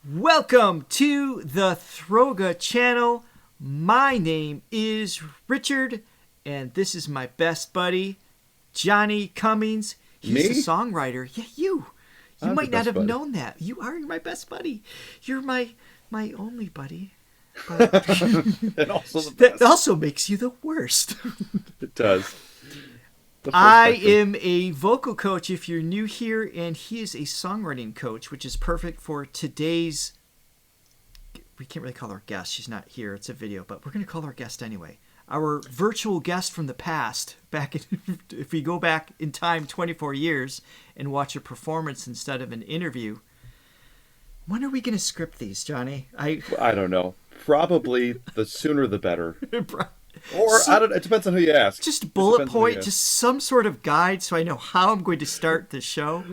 Welcome to the Throga channel. My name is Richard, and this is my best buddy, Johnny Cummings. He's Me? a songwriter. Yeah, you. You I'm might your not best have buddy. known that. You are my best buddy. You're my only buddy. But And also the that best. also makes you the worst. It does. The full I spectrum. am a vocal coach if you're new here, and he is a songwriting coach, which is perfect for today's... We can't really call her guest. She's not here. It's a video, but we're going to call her guest anyway. Our virtual guest from the past, if we go back in time 24 years and watch a performance instead of an interview. When are we going to script these, Johnny? I don't know. Probably the sooner the better. Or So- I don't. It depends on who you ask. Just It bullet depends on who you point, ask. just some sort of guide so I know how I'm going to start the show.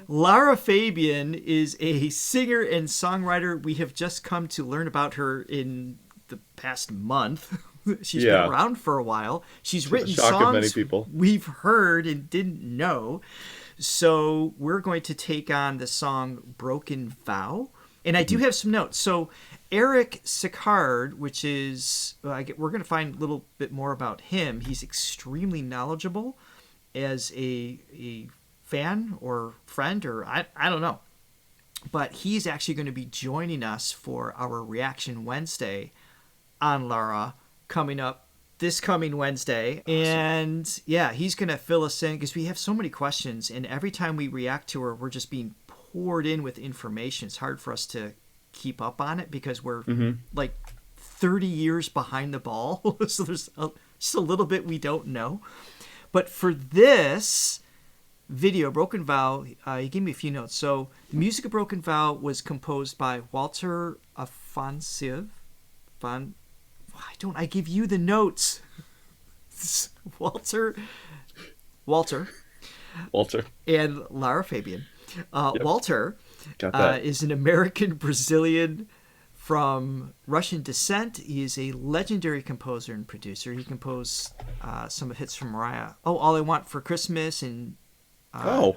Lara Fabian is a singer and songwriter. We have just come to learn about her in the past month. She's Yeah. been around for a while. She's written shock of songs many people. we've heard and didn't know. So we're going to take on the song Broken Vow. And I do have some notes. So Eric Sicard, which is, we're going to find a little bit more about him. He's extremely knowledgeable as a fan or friend, or I don't know. But he's actually going to be joining us for our Reaction Wednesday on Lara coming up this coming Wednesday. Awesome. And yeah, he's going to fill us in because we have so many questions. And every time we react to her, we're just being poured in with information. It's hard for us to keep up on it because we're like 30 years behind the ball. So there's just a little bit we don't know. But for this video, Broken Vow, he gave me a few notes. So the music of Broken Vow was composed by Walter Afanasieff. Why don't I give you the notes? Walter and Lara Fabian. Walter Got that. is an American Brazilian from Russian descent. He is a legendary composer and producer. He composed some of hits from Mariah. Oh, All I Want for Christmas and Hero.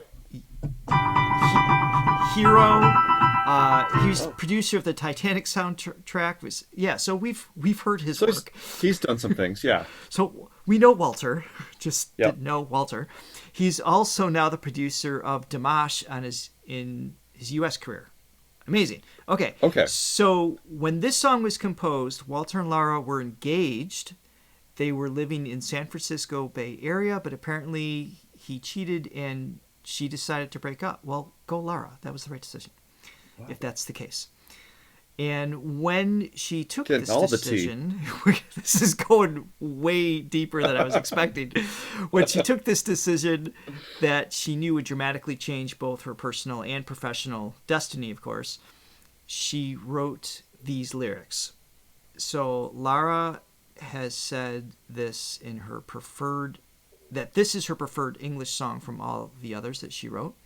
He was producer of the Titanic soundtrack. So we've heard his work. He's done some things. Yeah. So we know Walter, just didn't know Walter. He's also now the producer of Dimash in his U.S. career. Amazing. Okay. So when this song was composed, Walter and Lara were engaged. They were living in San Francisco Bay Area, but apparently he cheated and she decided to break up. Well, go Lara. That was the right decision, if that's the case. And when she took this decision, this is going way deeper than I was expecting. When she took this decision that she knew would dramatically change both her personal and professional destiny, of course, she wrote these lyrics. So Lara has said this in her that this is her preferred English song from all the others that she wrote.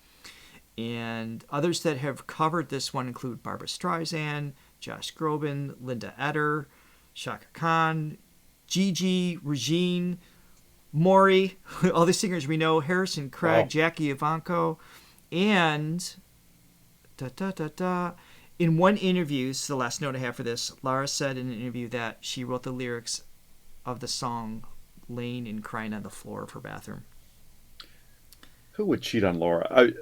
And others that have covered this one include Barbra Streisand, Josh Groban, Linda Eder, Shaka Khan, Gigi, Regine, Maury, all the singers we know, Harrison Craig, Jackie Ivanko, and in one interview, this is the last note I have for this, Lara said in an interview that she wrote the lyrics of the song laying and crying on the floor of her bathroom. Who would cheat on Laura?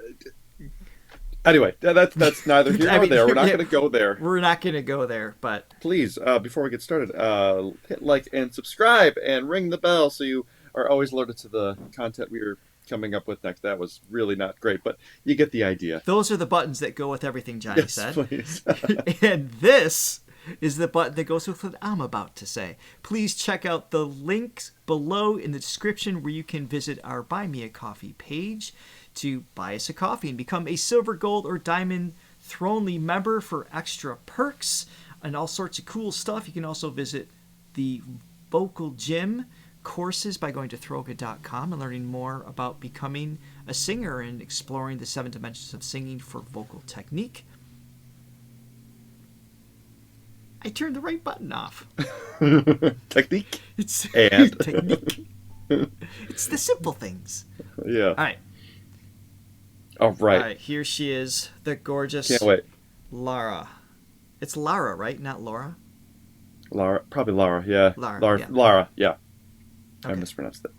Anyway, that's neither here nor there. We're not going to go there. We're not going to go there, but... Please, before we get started, hit like and subscribe and ring the bell so you are always alerted to the content we are coming up with next. That was really not great, but you get the idea. Those are the buttons that go with everything Johnny said. Please. And this is the button that goes with what I'm about to say. Please check out the links below in the description where you can visit our Buy Me a Coffee page to buy us a coffee and become a silver, gold, or diamond Thronely member for extra perks and all sorts of cool stuff. You can also visit the Vocal Gym courses by going to Throga.com and learning more about becoming a singer and exploring the 7 dimensions of singing for vocal technique. I turned the right button off. Technique. It's and technique. It's the simple things. Yeah. All right. All right. All right. Here she is, the gorgeous Can't wait. Lara. It's Lara, right? Not Laura? Lara, probably Lara, yeah. Lara, yeah. Lara, yeah. Okay. I mispronounced it.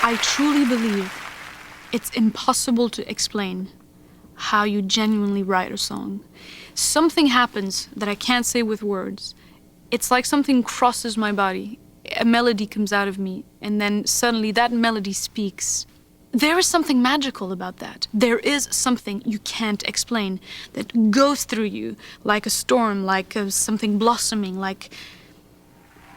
I truly believe it's impossible to explain how you genuinely write a song. Something happens that I can't say with words. It's like something crosses my body. A melody comes out of me, and then suddenly that melody speaks. There is something magical about that. There is something you can't explain that goes through you like a storm, like something blossoming, like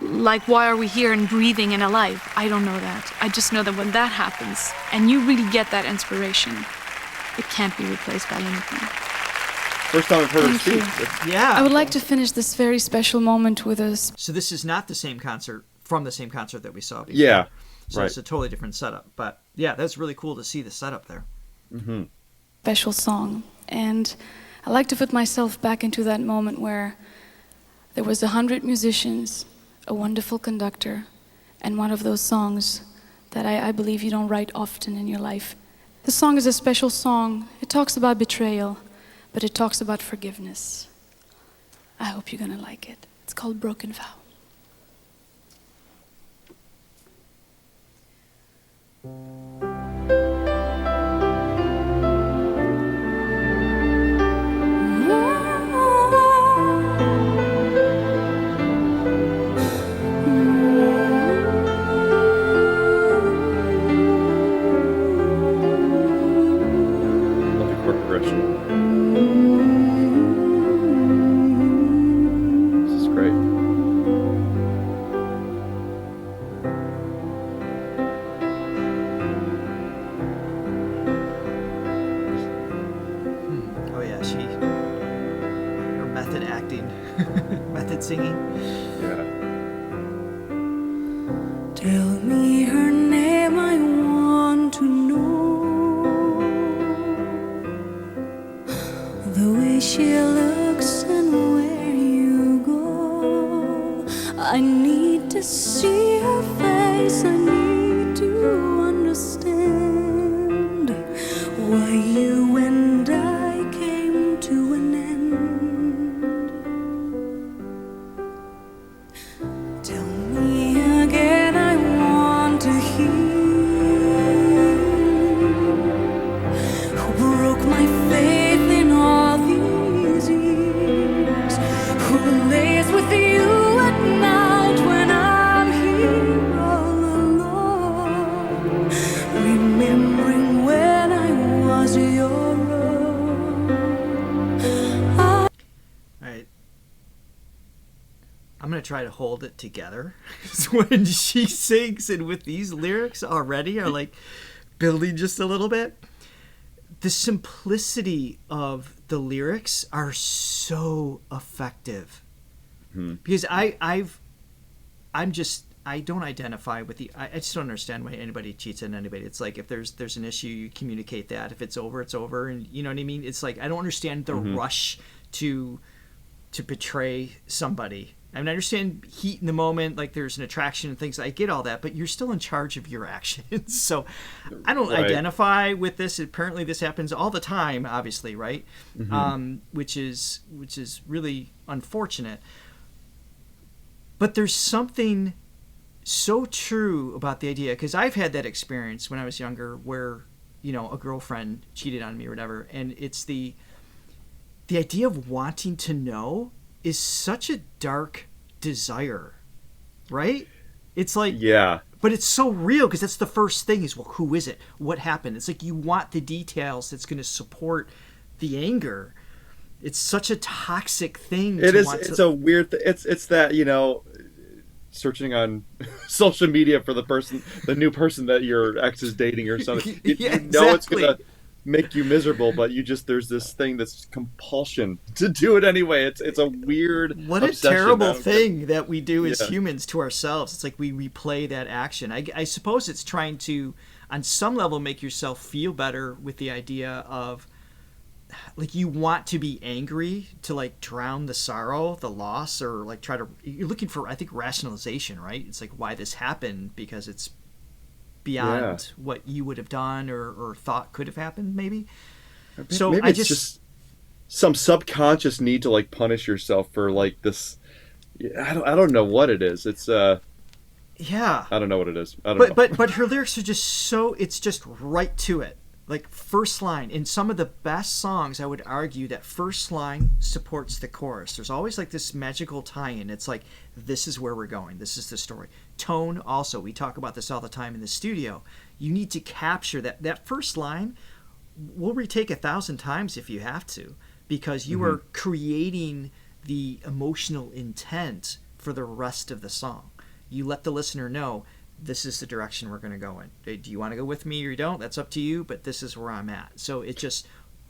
why are we here and breathing and alive? I don't know that. I just know that when that happens and you really get that inspiration, it can't be replaced by anything. First time I've heard her speak. Yeah. I would like to finish this very special moment with us. So this is not the same concert from the same concert that we saw before. Yeah. So right. It's a totally different setup. But yeah, that's really cool to see the setup there. Mm-hmm. Special song. And I like to put myself back into that moment where there was 100 musicians, a wonderful conductor, and one of those songs that I believe you don't write often in your life. The song is a special song. It talks about betrayal, but it talks about forgiveness. I hope you're gonna like it. It's called Broken Vow. Singing. Yeah. Tell me her name, I want to know the way she looks and where you go. I need to see her face, I need to understand why you and I came to an end. Try to hold it together when she sings, and with these lyrics already are like building just a little bit. The simplicity of the lyrics are so effective. Because I don't identify with I just don't understand why anybody cheats on anybody. It's like if there's an issue, you communicate that. If it's over, it's over, and you know what I mean. It's like I don't understand the rush to betray somebody. I mean, I understand heat in the moment, like there's an attraction and things. I get all that, but you're still in charge of your actions. So I don't identify with this. Apparently this happens all the time, obviously, right? Which is really unfortunate. But there's something so true about the idea, because I've had that experience when I was younger where, you know, a girlfriend cheated on me or whatever. And it's the idea of wanting to know is such a dark desire, right? It's like, yeah, but it's so real because that's the first thing is, well, who is it? What happened? It's like you want the details that's going to support the anger. It's such a toxic thing. It's a weird it's that, you know, searching on social media for the new person that your ex is dating or something. Yeah, you know, it's gonna make you miserable, but there's this thing that's compulsion to do it anyway. It's a weird what obsession. A terrible thing that we do as humans to ourselves. It's like we replay that action. I suppose it's trying to on some level make yourself feel better with the idea of like you want to be angry to like drown the sorrow, the loss, or like you're looking for, I think, rationalization, right? It's like why this happened because it's beyond what you would have done or thought could have happened, maybe. So maybe it's just some subconscious need to like punish yourself for like this. I don't know what it is. It's yeah. I don't know what it is. I don't know. But her lyrics are just so, it's just right to it. Like first line in some of the best songs, I would argue that first line supports the chorus. There's always like this magical tie-in. It's like, this is where we're going. This is the story. Tone also, we talk about this all the time in the studio. You need to capture that first line. We'll retake 1,000 times if you have to, because you are creating the emotional intent for the rest of the song. You let the listener know, this is the direction we're going to go in. Do you want to go with me or you don't? That's up to you, but this is where I'm at. So it just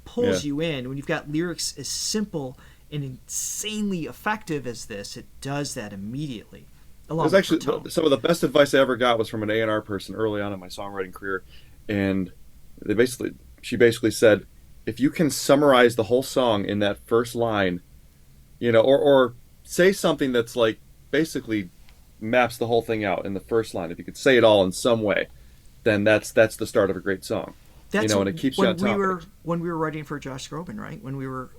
pulls you in. When you've got lyrics as simple and insanely effective as this, it does that immediately. It was actually some of the best advice I ever got was from an A&R person early on in my songwriting career, and she basically said, if you can summarize the whole song in that first line, or say something that's like basically maps the whole thing out in the first line. If you could say it all in some way, then that's the start of a great song. And it keeps you on top. When we were writing for Josh Groban, right? When we were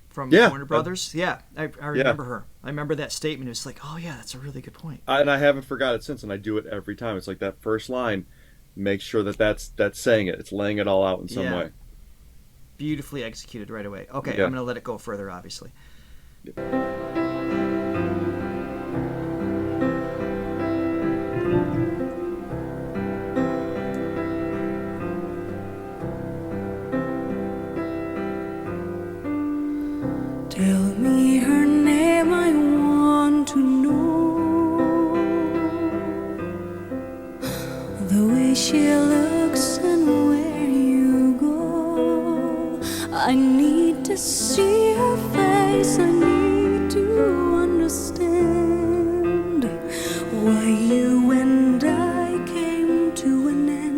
from Warner Brothers, I remember her. I remember that statement. It was like, oh yeah, that's a really good point. And I haven't forgot it since, and I do it every time. It's like that first line. Make sure that's saying it. It's laying it all out in some way. Beautifully executed right away. Okay, I'm going to let it go further, obviously. Tell me her name, I want to know the way she looks and where you go. I need to see her face, I need to understand why you and I came to an end.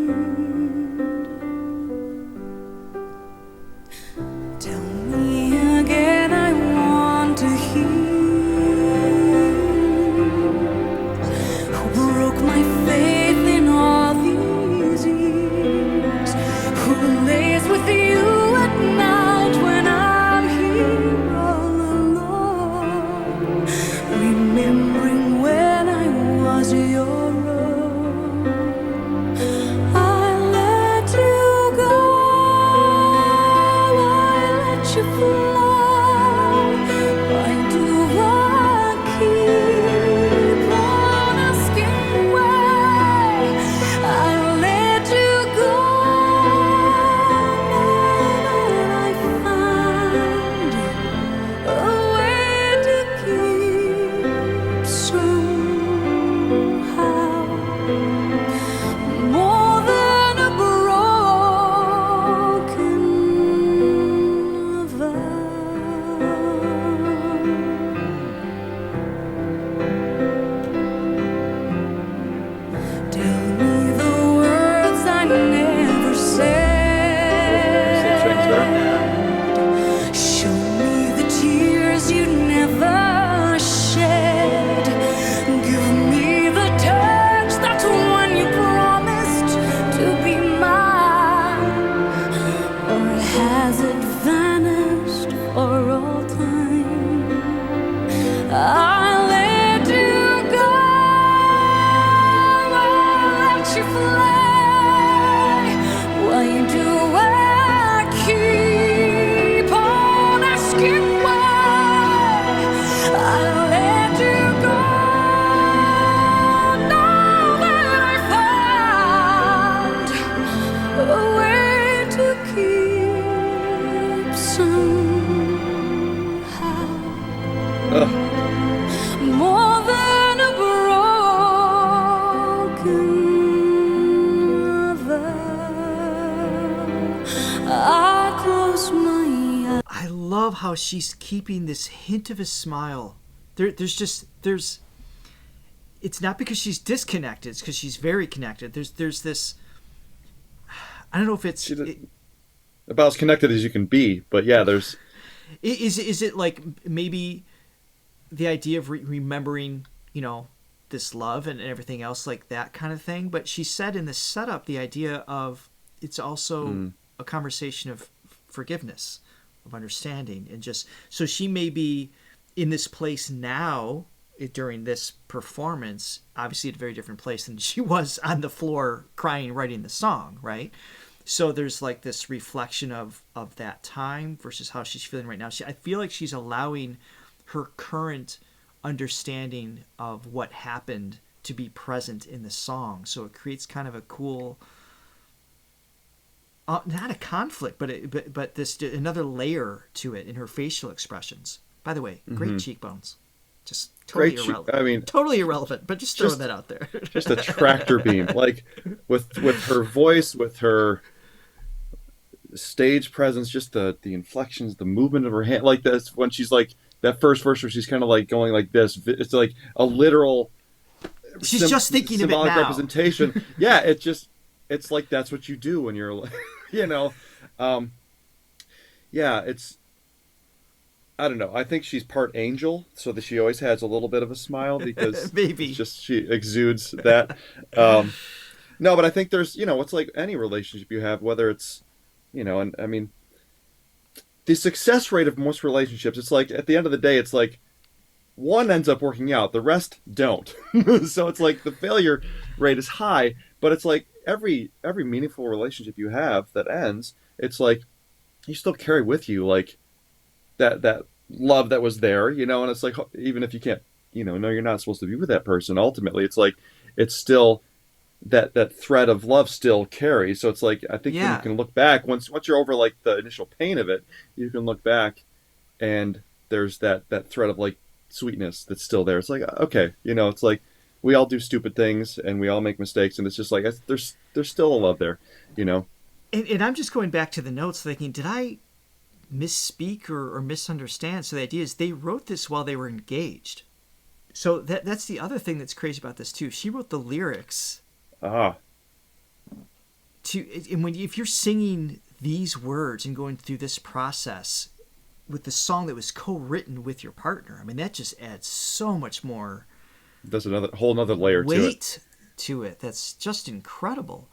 Tell me again, I want to hear who broke my faith in all these years, who lays with you at night when I'm here all alone, remembering when I was your own. I let you go, I let you fly. Why do I keep on asking why? I let you go, and I found a way to keep somehow more than a broken vow. Tell me the words I never said. Show me the tears you never shed. Give me the touch that's when you promised to be mine. Or has it vanished for all time? I let you go, I let you fly. Why do I keep on asking why? I let you go, now that I found a way to keep somehow more than a broken vow. I close my eyes. I love how she's keeping this hint of a smile. There's it's not because she's disconnected, it's because she's very connected. There's this, I don't know if it's about as connected as you can be, but yeah, there's is it like maybe the idea of remembering, this love and everything else, like that kind of thing. But she said in the setup the idea of it's also a conversation of forgiveness, of understanding, and just so she may be in this place now during this performance, obviously at a very different place than she was on the floor crying, writing the song, right? So there's like this reflection of that time versus how she's feeling right now. I feel like she's allowing her current understanding of what happened to be present in the song. So it creates kind of a cool, not a conflict, but this another layer to it in her facial expressions. By the way, great cheekbones. Just totally irrelevant. Totally irrelevant, but just throwing that out there. Just a tractor beam, like with her voice, with her stage presence, just the inflections, the movement of her hand, like this when she's like that first verse where she's kind of like going like this. It's like a literal. She's just thinking of it now. Representation. Yeah, it's like that's what you do when you're, yeah, it's. I don't know. I think she's part angel, so that she always has a little bit of a smile because maybe it's just she exudes that. No, but I think there's, it's like any relationship you have, whether it's, and I mean, the success rate of most relationships, it's like at the end of the day, it's like one ends up working out, the rest don't. So it's like the failure rate is high, but it's like every meaningful relationship you have that ends, it's like you still carry with you like that love that was there, and it's like, even if you can't, no, you're not supposed to be with that person. Ultimately, it's like, it's still that thread of love still carries. So it's like, I think when you can look back, once you're over like the initial pain of it, you can look back and there's that thread of like sweetness that's still there. It's like, okay, it's like we all do stupid things and we all make mistakes, and it's just like, there's still a love there, And I'm just going back to the notes thinking, did I misspeak or misunderstand? So the idea is they wrote this while they were engaged. So that's the other thing that's crazy about this too. She wrote the lyrics. And if you're singing these words and going through this process with the song that was co-written with your partner, I mean, that just adds so much more. There's whole another layer weight to it. That's just incredible.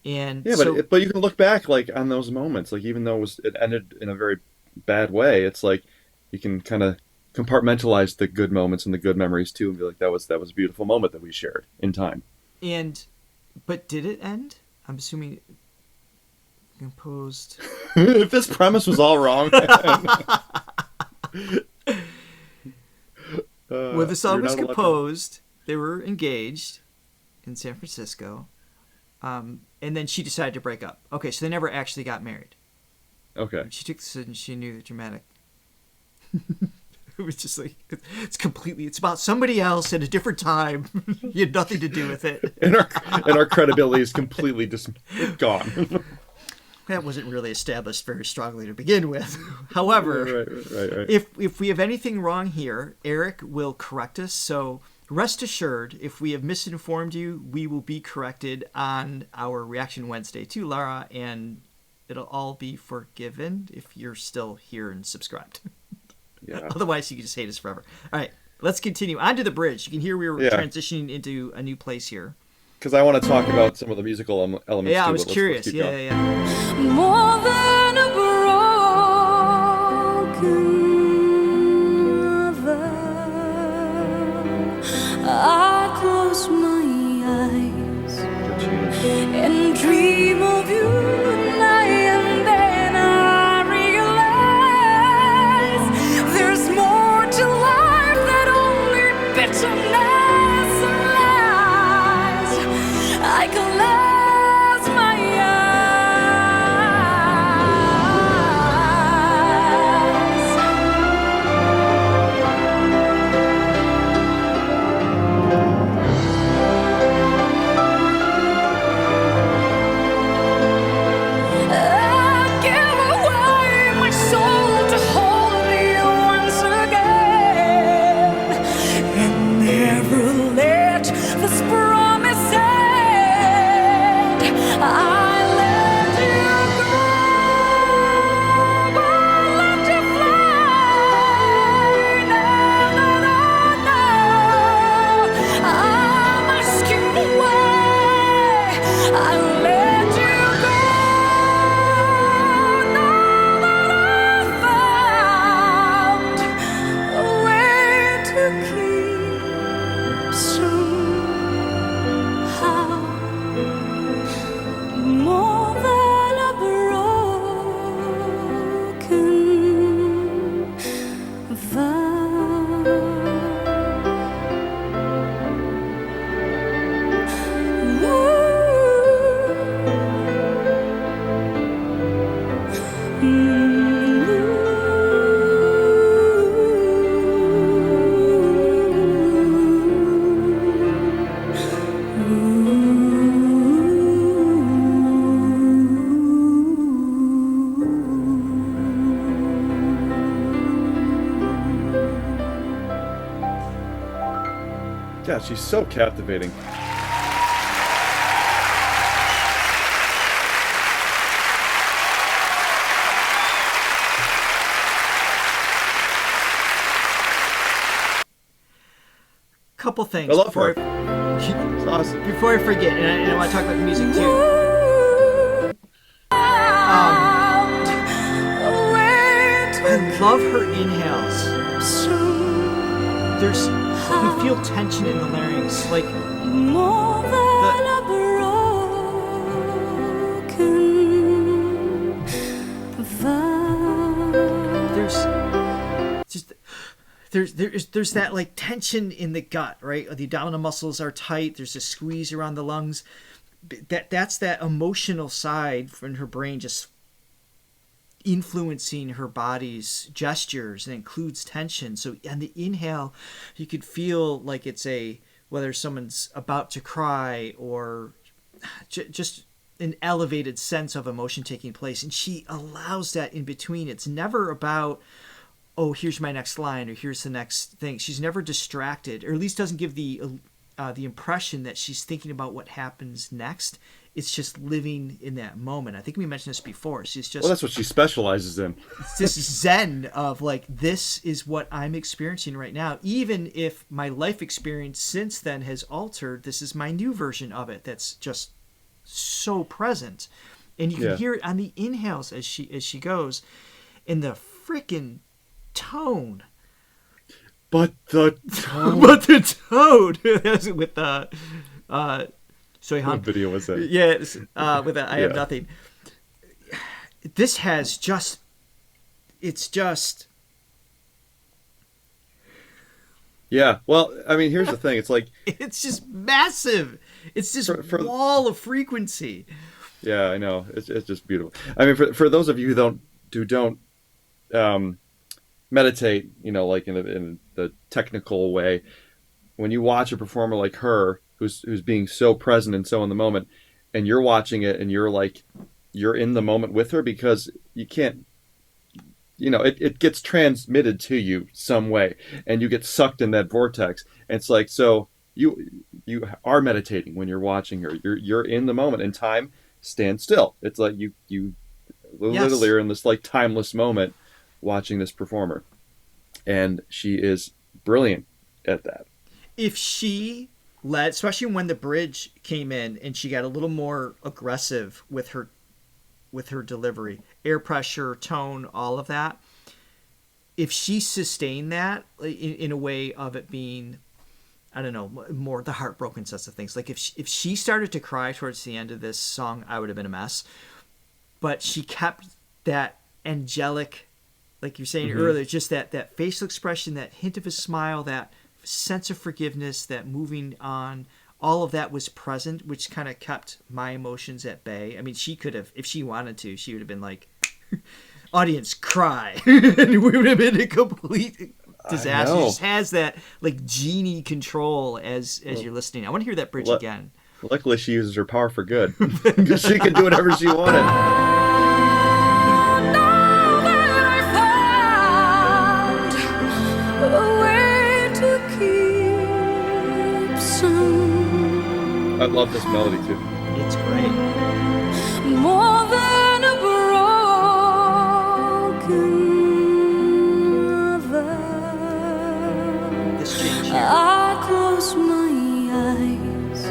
And yeah, but you can look back like on those moments, like even though it ended in a very bad way, it's like you can kind of compartmentalize the good moments and the good memories too, and be like, that was a beautiful moment that we shared in time. But did it end? I'm assuming composed. If this premise was all wrong. When the song was composed, they were engaged in San Francisco. And then she decided to break up. Okay, so they never actually got married. Okay. She took this and she knew the dramatic. It was just like, it's about somebody else at a different time. You had nothing to do with it. And our credibility is completely just gone. That wasn't really established very strongly to begin with. However, right. If we have anything wrong here, Eric will correct us. So rest assured, if we have misinformed you, we will be corrected on our Reaction Wednesday to Lara, and it'll all be forgiven if you're still here and subscribed. Yeah. Otherwise, you can just hate us forever. All right, let's continue. On to the bridge. You can hear we're transitioning into a new place here. Because I want to talk about some of the musical elements. Yeah, too, I was curious. Yeah. More than a broken vow, I close my eyes and dream of you, and then I realize there's more to life than only bitterness and lies. I close my Yeah, she's so captivating. Couple things. I love her. It's awesome. Before I forget, and I want to talk about the music too. I love her inhales. You feel tension in the larynx, like more than a broken vow. There's that like tension in the gut, right? The abdominal muscles are tight. There's a squeeze around the lungs. That's that emotional side from her brain just influencing her body's gestures, and includes tension. So on the inhale, you could feel like it's whether someone's about to cry or just an elevated sense of emotion taking place. And she allows that in between. It's never about, oh, here's my next line or here's the next thing. She's never distracted, or at least doesn't give the impression that she's thinking about what happens next. It's just living in that moment. I think we mentioned this before. She's just... Well, that's what she specializes in. It's this zen of like, this is what I'm experiencing right now. Even if my life experience since then has altered, this is my new version of it that's just so present. And you can hear it on the inhales as she goes. In the freaking tone. But the tone. But the tone. With the... What video was that? Yes, with that, I Have Nothing. This has just... It's just... Yeah, well, I mean, here's the thing. It's like... It's just massive. It's this wall of frequency. Yeah, I know. It's just beautiful. I mean, for those of you who don't meditate, like in the technical way, when you watch a performer like her, who's being so present and so in the moment, and you're watching it and you're in the moment with her, because you can't, it gets transmitted to you some way, and you get sucked in that vortex. And it's like, so you are meditating when you're watching her. You're in the moment, and time stands still. It's like you literally are in this like timeless moment watching this performer, and she is brilliant at that. If she led, especially when the bridge came in and she got a little more aggressive with her delivery, air pressure, tone, all of that. If she sustained that in a way of it being, I don't know, more the heartbroken sense of things. Like if she started to cry towards the end of this song, I would have been a mess. But she kept that angelic, like you were saying earlier, just that facial expression, that hint of a smile, that sense of forgiveness, that moving on, all of that was present, which kind of kept my emotions at bay. I mean, she could have, if she wanted to, she would have been like, audience, cry. And we would have been a complete disaster. She just has that like genie control as you're listening. I want to hear that bridge again. Luckily, she uses her power for good. She can do whatever she wanted. I love this melody too. It's great. More than a broken vow. This change here. I close my eyes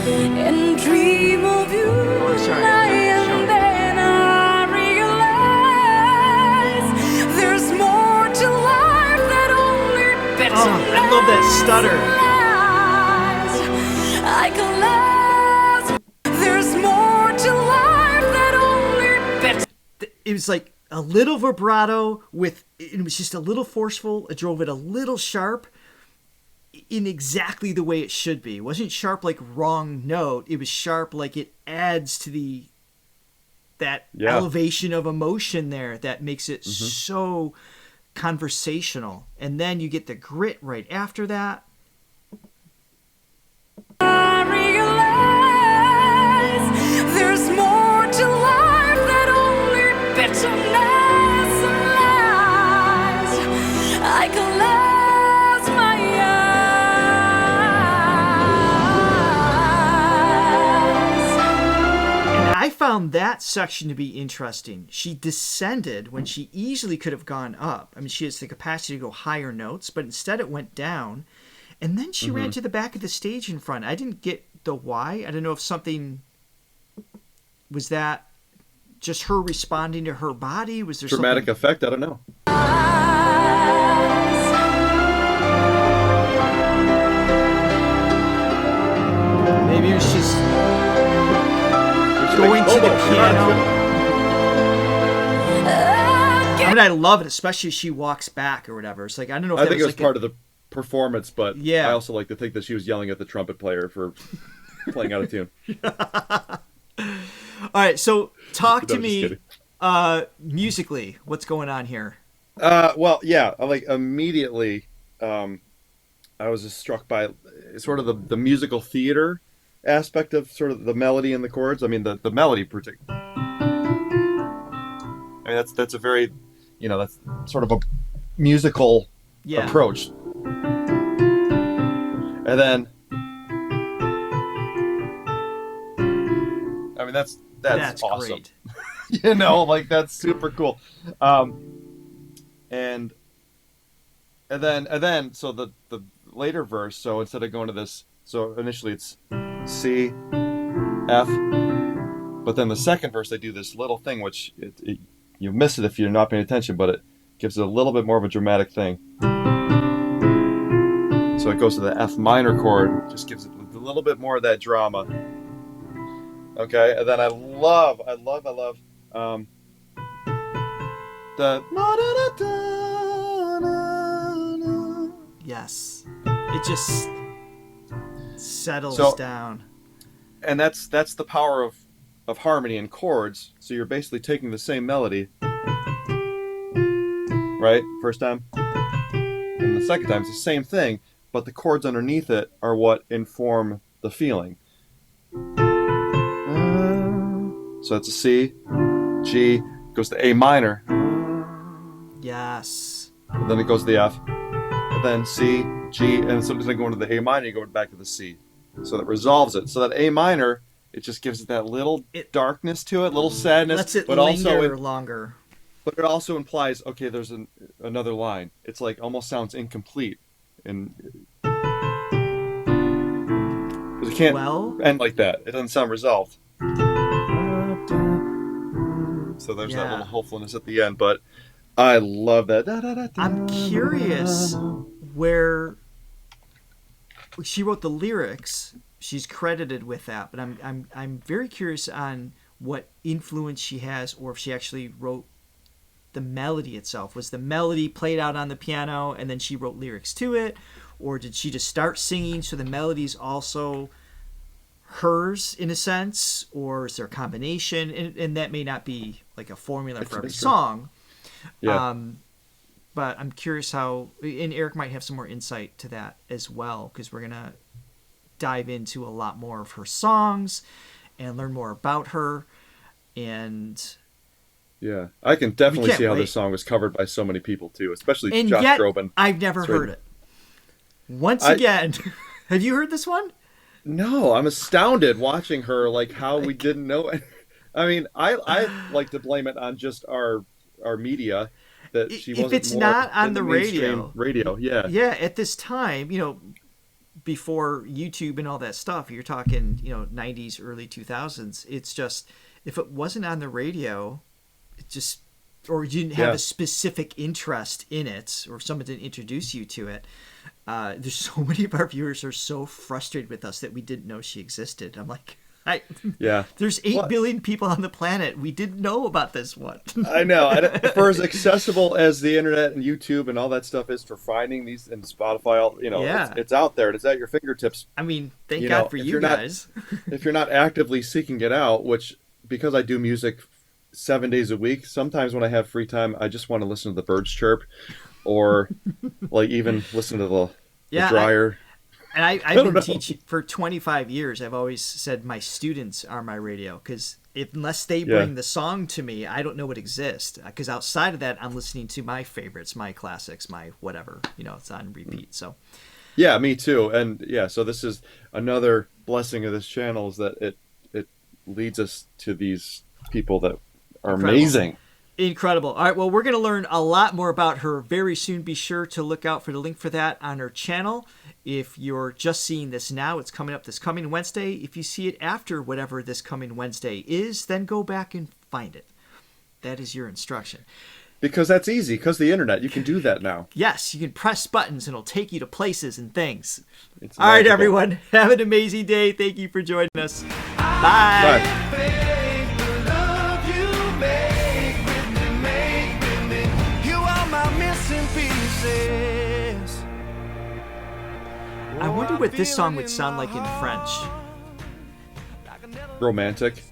and dream of you. And then I realize there's more to life that only better. I love that stutter. I collapse. There's more to life that only better. It was like a little vibrato it was just a little forceful. It drove it a little sharp in exactly the way it should be. It wasn't sharp like wrong note. It was sharp like it adds to the that elevation of emotion there that makes it so conversational. And then you get the grit right after that. I realize there's more to life than only bitterness and lies. I close my eyes. And I found that section to be interesting. She descended when she easily could have gone up. I mean, she has the capacity to go higher notes, but instead it went down. And then she ran to the back of the stage in front. I didn't get the why. I don't know if something... Was that just her responding to her body? Was there dramatic something... effect? I don't know. Maybe it was just going to the piano. I mean, I love it, especially as she walks back or whatever. It's like, I don't know if I think it was like part of the performance, but I also like to think that she was yelling at the trumpet player for playing out of tune. All right, so talk to me musically. What's going on here? Well, yeah, like immediately I was just struck by sort of the musical theater aspect of sort of the melody and the chords. I mean, the melody particularly. I mean, that's a very, that's sort of a musical approach. And then, I mean, that's awesome. Great. Like that's super cool. And then, so the later verse. So instead of going to this, so initially it's C, F, but then the second verse they do this little thing, which you miss it if you're not paying attention, but it gives it a little bit more of a dramatic thing. So it goes to the F minor chord, just gives it a little bit more of that drama. Okay, and then I love the yes, it just settles down. And that's the power of harmony and chords. So you're basically taking the same melody, right? First time, and the second time it's the same thing. But the chords underneath it are what inform the feeling. So it's a C, G, goes to A minor. Yes. And then it goes to the F. And then C, G, and sometimes they go into the A minor, you go back to the C. So that resolves it. So that A minor, it just gives it that little darkness to it, little sadness. Lets it but linger longer. But it also implies, okay, there's another line. It's like almost sounds incomplete. And because it can't end like that. It doesn't sound resolved. So there's that little hopefulness at the end. But I love that. I'm curious where she wrote the lyrics. She's credited with that, but I'm very curious on what influence she has, or if she actually wrote the melody itself. Was the melody played out on the piano and then she wrote lyrics to it, or did she just start singing so the melody's also hers in a sense, or is there a combination? And that may not be like a formula for every song. Yeah. But I'm curious how, and Eric might have some more insight to that as well, because we're gonna dive into a lot more of her songs and learn more about her. And yeah, I can definitely see how this song was covered by so many people too, especially Josh Groban. I've never heard it. Once again, have you heard this one? No, I'm astounded watching her, like how we didn't know it. I mean, I like to blame it on just our media, that she wasn't. If it's not on the radio, yeah. At this time, before YouTube and all that stuff, you're talking, 90s, early 2000s. It's just, if it wasn't on the radio, it just, or you didn't have a specific interest in it, or someone didn't introduce you to it. There's so many of our viewers are so frustrated with us that we didn't know she existed. I'm like, there's 8 billion people on the planet. We didn't know about this one. I know. For as accessible as the internet and YouTube and all that stuff is for finding these, and Spotify, it's out there. It's at your fingertips. I mean, thank God for you guys. If you're not actively seeking it out, which, because I do music 7 days a week. Sometimes when I have free time, I just want to listen to the birds chirp, or like even listen to the dryer. I've been teaching for 25 years. I've always said my students are my radio, because unless they bring the song to me, I don't know what exists. Because outside of that, I'm listening to my favorites, my classics, my whatever. It's on repeat. So. Yeah, me too. And so this is another blessing of this channel, is that it leads us to these people that are amazing. Incredible. All right, well, we're going to learn a lot more about her very soon. Be sure to look out for the link for that on her channel. If you're just seeing this now, it's coming up this coming Wednesday. If you see it after whatever this coming Wednesday is, then go back and find it. That is your instruction. Because that's easy, because the internet, you can do that now. Yes, you can press buttons and it'll take you to places and things. All right, everyone, have an amazing day. Thank you for joining us. Bye. Bye. I wonder what this song would sound like in French. Romantic.